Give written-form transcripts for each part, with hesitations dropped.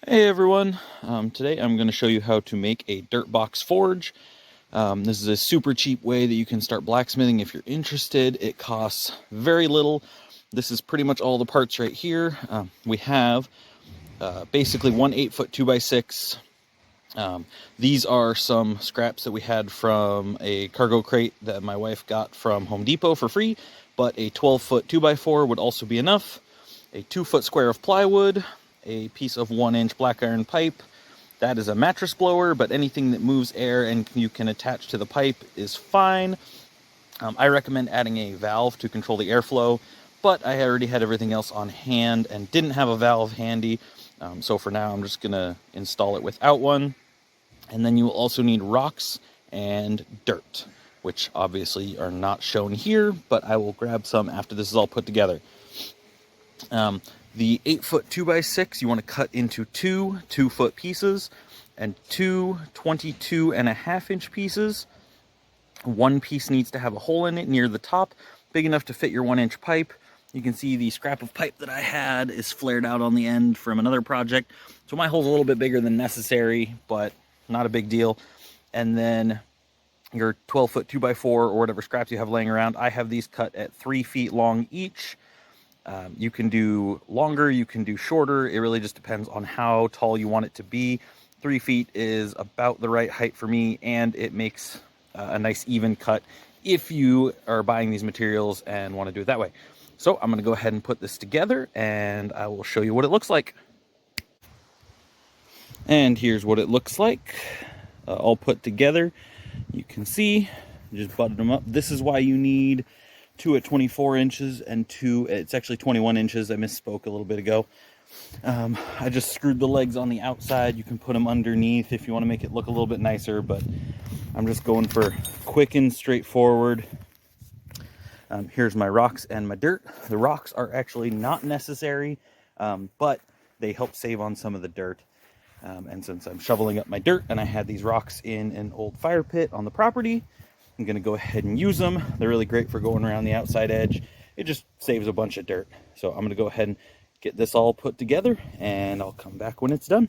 Hey everyone, today I'm going to show you how to make a dirt box forge. This is a super cheap way that you can start blacksmithing if you're interested. It costs very little. This is pretty much all the parts right here. We have basically one 8-foot 2x6. These are some scraps that we had from a cargo crate that my wife got from Home Depot for free, but a 12-foot 2x4 would also be enough. A 2-foot square of plywood, a piece of 1-inch black iron pipe. That is a mattress blower, but anything that moves air and you can attach to the pipe is fine. I recommend adding a valve to control the airflow, but I already had everything else on hand and didn't have a valve handy. So for now, I'm just going to install it without one. And then you will also need rocks and dirt, which obviously are not shown here, but I will grab some after this is all put together. The 8-foot 2x6 you want to cut into two 2-foot pieces and two 22.5-inch pieces. One piece needs to have a hole in it near the top, big enough to fit your 1-inch pipe. You can see the scrap of pipe that I had is flared out on the end from another project. So my hole's a little bit bigger than necessary, but not a big deal. And then your 12-foot 2x4 or whatever scraps you have laying around. I have these cut at 3 feet long each. You can do longer, you can do shorter. It really just depends on how tall you want it to be. 3 feet is about the right height for me, and it makes a nice even cut if you are buying these materials and want to do it that way. So I'm going to go ahead and put this together, and I will show you what it looks like. And here's what it looks like, all put together. You can see, just butted them up. This is why you need two at 24 inches and two, it's actually 21 inches. I misspoke a little bit ago. I just screwed the legs on the outside. You can put them underneath if you want to make it look a little bit nicer, but I'm just going for quick and straightforward. Here's my rocks and my dirt. The rocks are actually not necessary, but they help save on some of the dirt. And since I'm shoveling up my dirt and I had these rocks in an old fire pit on the property, I'm going to go ahead and use them. They're really great for going around the outside edge. It just saves a bunch of dirt. So I'm going to go ahead and get this all put together, and I'll come back when it's done.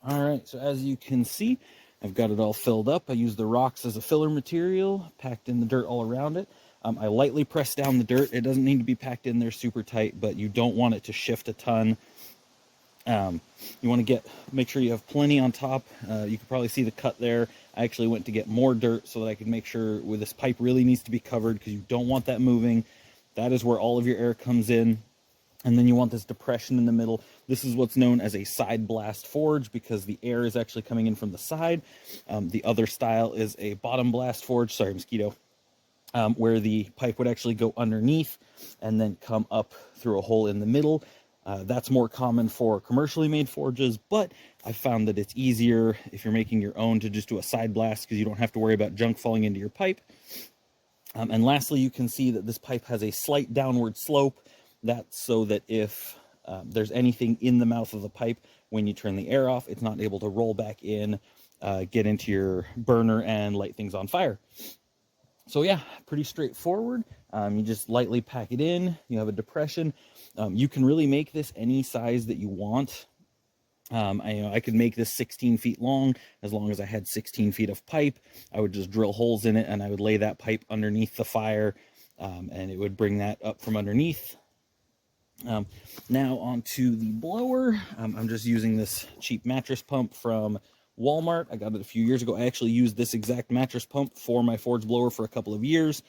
All right, so as you can see, I've got it all filled up. I use the rocks as a filler material, packed in the dirt all around it. I lightly press down the dirt. It doesn't need to be packed in there super tight, but you don't want it to shift a ton. You want to make sure you have plenty on top. You can probably see the cut there. I actually went to get more dirt so that I could make sure where this pipe really needs to be covered, because you don't want that moving. That is where all of your air comes in. And then you want this depression in the middle. This is what's known as a side blast forge, because the air is actually coming in from the side. The other style is a bottom blast forge, sorry, mosquito, where the pipe would actually go underneath and then come up through a hole in the middle. That's more common for commercially made forges, but I found that it's easier if you're making your own to just do a side blast, because you don't have to worry about junk falling into your pipe. And lastly, you can see that this pipe has a slight downward slope. That's so that if there's anything in the mouth of the pipe, when you turn the air off, it's not able to roll back in, get into your burner and light things on fire. So yeah, pretty straightforward. You just lightly pack it in. You have a depression. You can really make this any size that you want. I could make this 16 feet long as I had 16 feet of pipe. I would just drill holes in it, and I would lay that pipe underneath the fire, and it would bring that up from underneath. Now onto the blower. I'm just using this cheap mattress pump from Walmart. I got it a few years ago. I actually used this exact mattress pump for my forge blower for a couple of years.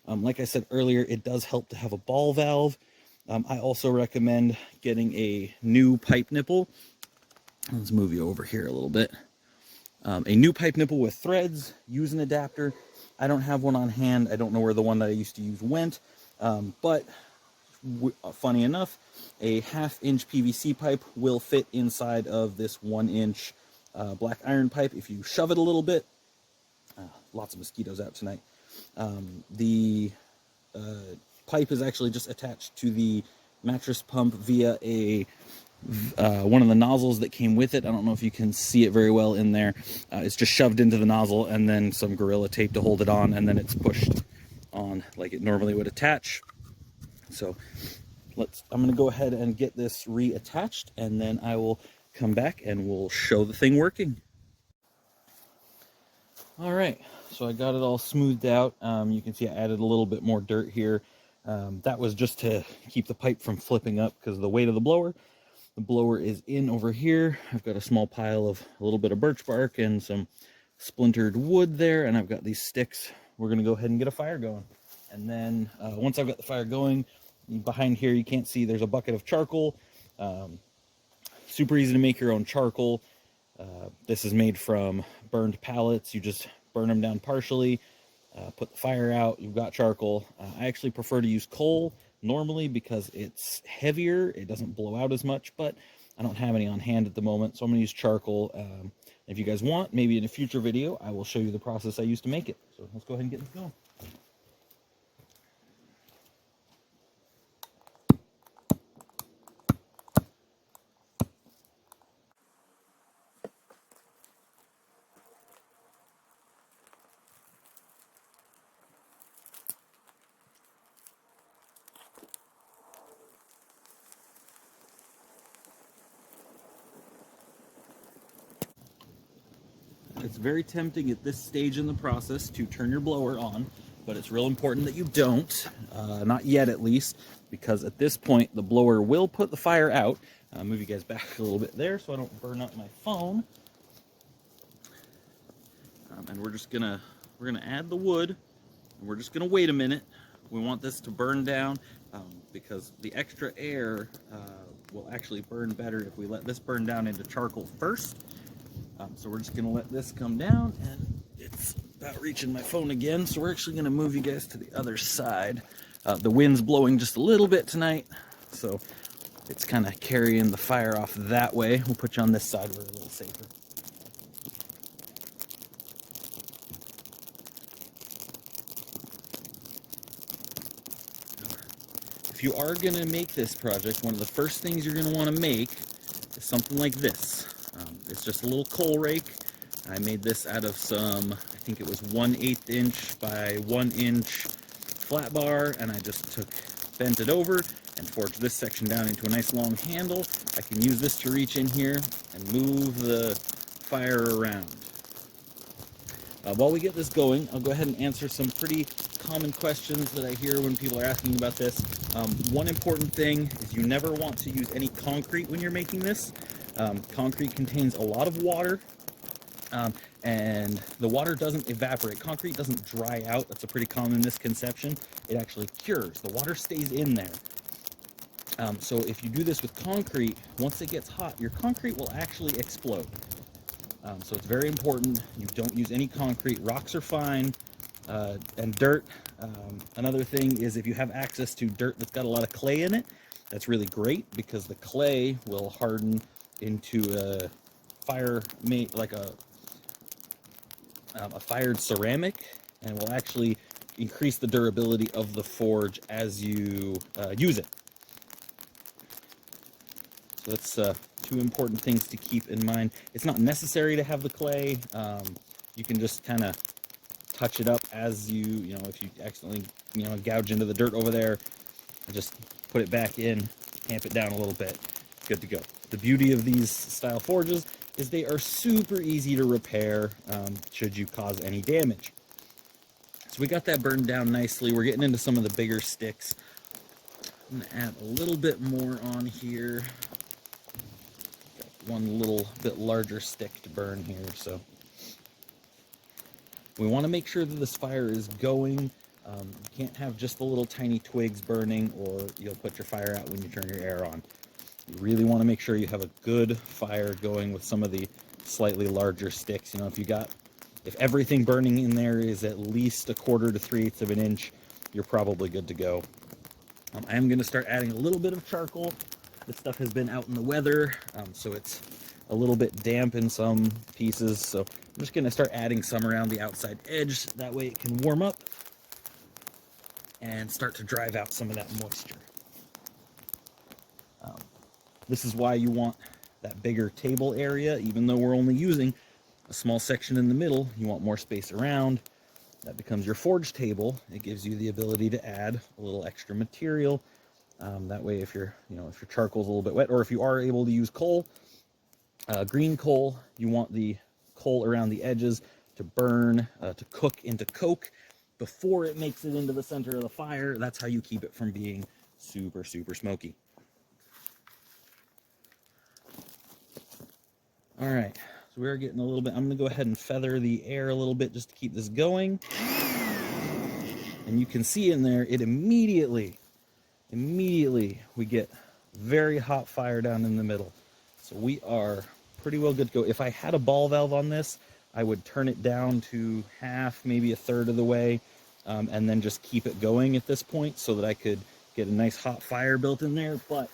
Like I said earlier, it does help to have a ball valve. I also recommend getting a new pipe nipple. Let's move you over here a little bit. A new pipe nipple with threads. Use an adapter. I don't have one on hand. I don't know where the one that I used to use went, but funny enough, a 1/2 inch PVC pipe will fit inside of this 1 inch black iron pipe if you shove it a little bit. Lots of mosquitoes out tonight. The pipe is actually just attached to the mattress pump via one of the nozzles that came with it. I don't know if you can see it very well in there. It's just shoved into the nozzle, and then some Gorilla Tape to hold it on, and then it's pushed on like it normally would attach. So I'm going to go ahead and get this reattached, and then I will come back and we'll show the thing working. All right, so I got it all smoothed out. You can see I added a little bit more dirt here. That was just to keep the pipe from flipping up because of the weight of the blower. The blower is in over here. I've got a small pile of a little bit of birch bark and some splintered wood there, and I've got these sticks. We're going to go ahead and get a fire going. And then once I've got the fire going, behind here you can't see there's a bucket of charcoal. Super easy to make your own charcoal. This is made from burned pallets. You just burn them down partially, put the fire out, you've got charcoal. I actually prefer to use coal normally because it's heavier, it doesn't blow out as much, but I don't have any on hand at the moment, so I'm going to use charcoal. If you guys want, maybe in a future video, I will show you the process I used to make it. So let's go ahead and get this going. It's very tempting at this stage in the process to turn your blower on, but it's real important that you don't, not yet at least, because at this point the blower will put the fire out. I'll move you guys back a little bit there so I don't burn up my phone. And we're gonna add the wood, and we're just gonna wait a minute. We want this to burn down because the extra air will actually burn better if we let this burn down into charcoal first. So we're just going to let this come down, and it's about reaching my phone again, so we're actually going to move you guys to the other side. The wind's blowing just a little bit tonight, so it's kind of carrying the fire off that way. We'll put you on this side where we're a little safer. If you are going to make this project, one of the first things you're going to want to make is something like this. It's just a little coal rake. I made this out of some, I think it was 1/8 inch by 1 inch flat bar, and I just bent it over and forge this section down into a nice long handle. I can use this to reach in here and move the fire around. While we get this going, I'll go ahead and answer some pretty common questions that I hear when people are asking about this. One important thing is you never want to use any concrete when you're making this. Concrete contains a lot of water, and the water doesn't evaporate. Concrete doesn't dry out. That's a pretty common misconception. It actually cures. The water stays in there. So if you do this with concrete, once it gets hot, your concrete will actually explode. So it's very important you don't use any concrete. Rocks are fine, and dirt. Another thing is if you have access to dirt that's got a lot of clay in it, that's really great because the clay will harden into a fired ceramic, and will actually increase the durability of the forge as you use it. So that's two important things to keep in mind. It's not necessary to have the clay. You can just kind of touch it up as you know, if you accidentally, gouge into the dirt over there, just put it back in, tamp it down a little bit, good to go. The beauty of these style forges is they are super easy to repair should you cause any damage. So we got that burned down nicely. We're getting into some of the bigger sticks. I'm gonna add a little bit more on here. Got one little bit larger stick to burn here, so we want to make sure that this fire is going. You can't have just the little tiny twigs burning, or you'll put your fire out when you turn your air on. You really want to make sure you have a good fire going with some of the slightly larger sticks. If everything burning in there is at least 1/4 to 3/8 of an inch, you're probably good to go. I am going to start adding a little bit of charcoal. This stuff has been out in the weather, so it's a little bit damp in some pieces. So I'm just going to start adding some around the outside edge. That way it can warm up and start to drive out some of that moisture. This is why you want that bigger table area. Even though we're only using a small section in the middle, you want more space around. That becomes your forge table. It gives you the ability to add a little extra material. That way, if your charcoal's a little bit wet, or if you are able to use coal, green coal, you want the coal around the edges to burn, to cook into coke before it makes it into the center of the fire. That's how you keep it from being super, super smoky. All right, so we're getting a little bit, I'm gonna go ahead and feather the air a little bit just to keep this going. And you can see in there, it immediately we get very hot fire down in the middle. So we are pretty well good to go. If I had a ball valve on this, I would turn it down to half, maybe 1/3 of the way, and then just keep it going at this point so that I could get a nice hot fire built in there. But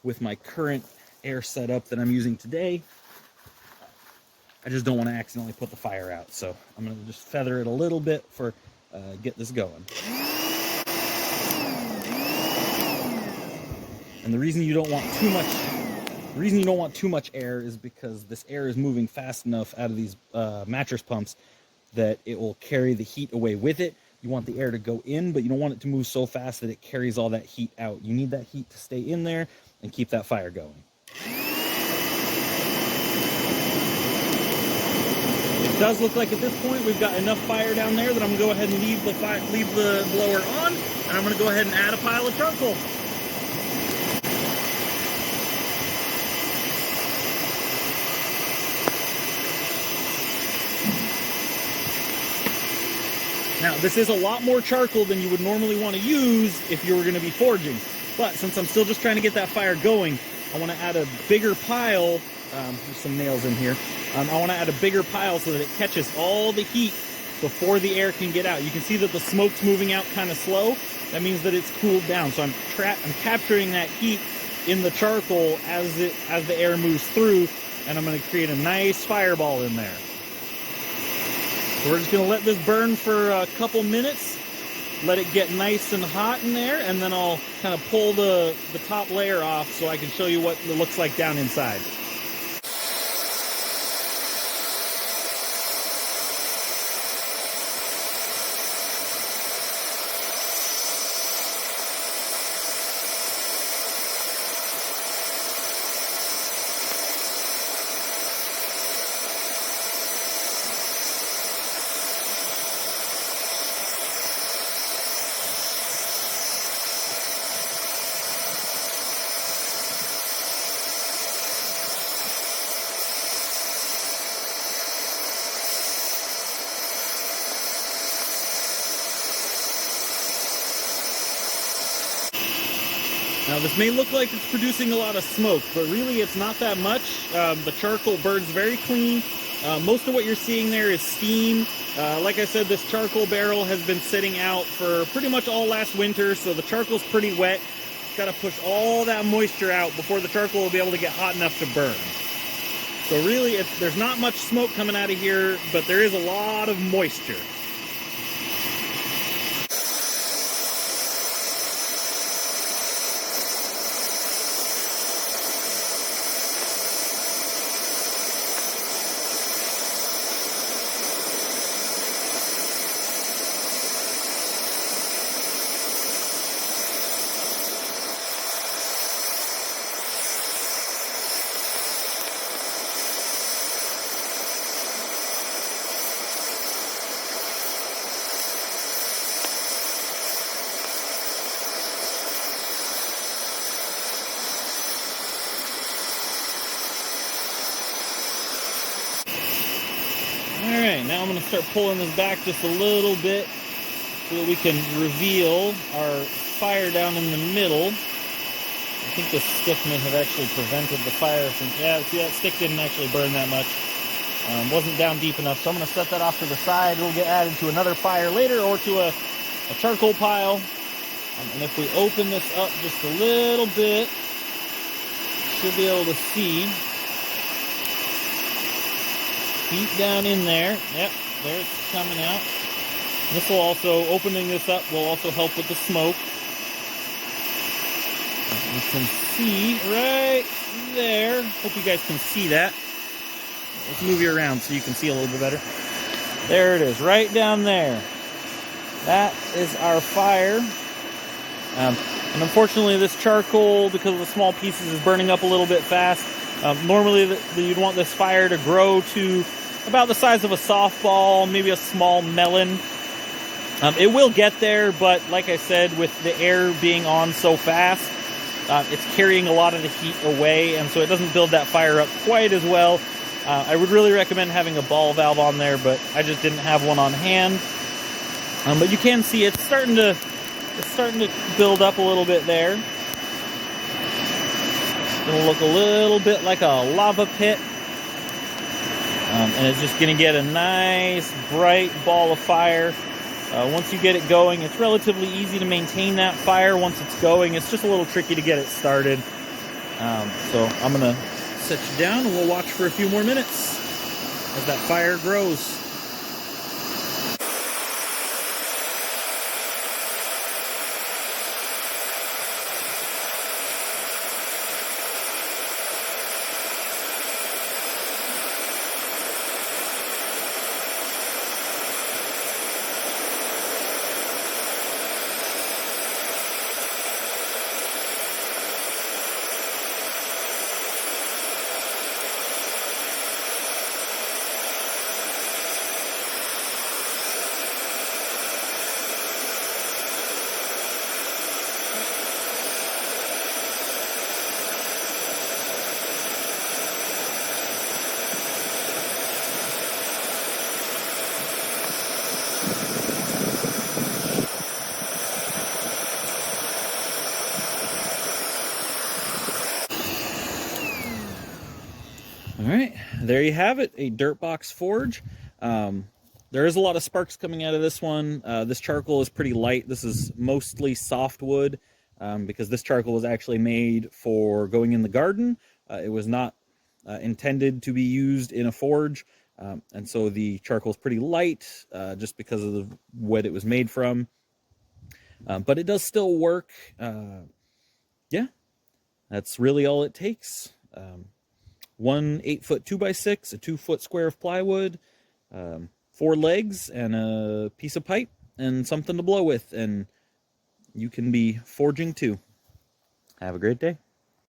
with my current air setup that I'm using today, I just don't want to accidentally put the fire out. So I'm going to just feather it a little bit for get this going. And the reason you don't want too much air is because this air is moving fast enough out of these mattress pumps that it will carry the heat away with it. You want the air to go in, but you don't want it to move so fast that it carries all that heat out. You need that heat to stay in there and keep that fire going. It does look like at this point we've got enough fire down there that I'm going to go ahead and leave the blower on, and I'm going to go ahead and add a pile of charcoal. Now, this is a lot more charcoal than you would normally want to use if you were going to be forging. But since I'm still just trying to get that fire going, I want to add a bigger pile. There's some nails in here. I want to add a bigger pile so that it catches all the heat before the air can get out. You can see that the smoke's moving out kind of slow. That means that it's cooled down. So I'm capturing that heat in the charcoal as the air moves through, and I'm going to create a nice fireball in there. So we're just going to let this burn for a couple minutes, let it get nice and hot in there, and then I'll kind of pull the top layer off so I can show you what it looks like down inside. Now this may look like it's producing a lot of smoke, but really it's not that much. The charcoal burns very clean. Most of what you're seeing there is steam. Like I said, this charcoal barrel has been sitting out for pretty much all last winter, so the charcoal's pretty wet. Got to push all that moisture out before the charcoal will be able to get hot enough to burn. So really, there's not much smoke coming out of here, but there is a lot of moisture. Alright, now I'm going to start pulling this back just a little bit so that we can reveal our fire down in the middle. I think this stick may have actually prevented the fire from... Yeah, see, that stick didn't actually burn that much. Wasn't down deep enough, so I'm going to set that off to the side. It'll get added to another fire later or to a charcoal pile. And if we open this up just a little bit, should be able to see heat down in there. Yep, there it's coming out. This will also, opening this up will also help with the smoke. You can see right there. Hope you guys can see that. Let's move you around so you can see a little bit better. There it is, right down there. That is our fire. And unfortunately this charcoal, because of the small pieces, is burning up a little bit fast. Normally you'd want this fire to grow to about the size of a softball, maybe a small melon. It will get there, but like I said, with the air being on so fast, it's carrying a lot of the heat away, and so it doesn't build that fire up quite as well. I would really recommend having a ball valve on there, but I just didn't have one on hand. But you can see it's starting to build up a little bit there. It's going to look a little bit like a lava pit. And it's just going to get a nice bright ball of fire. Once you get it going, it's relatively easy to maintain that fire once it's going. It's just a little tricky to get it started. So I'm going to set you down and we'll watch for a few more minutes as that fire grows. All right, there you have it, a dirt box forge. There is a lot of sparks coming out of this one. This charcoal is pretty light. This is mostly softwood because this charcoal was actually made for going in the garden. It was not intended to be used in a forge, and so the charcoal is pretty light just because of the wood it was made from. But it does still work. Yeah, that's really all it takes. One 8-foot 2x6, a 2-foot square of plywood, 4 legs, and a piece of pipe, and something to blow with, and you can be forging too. Have a great day.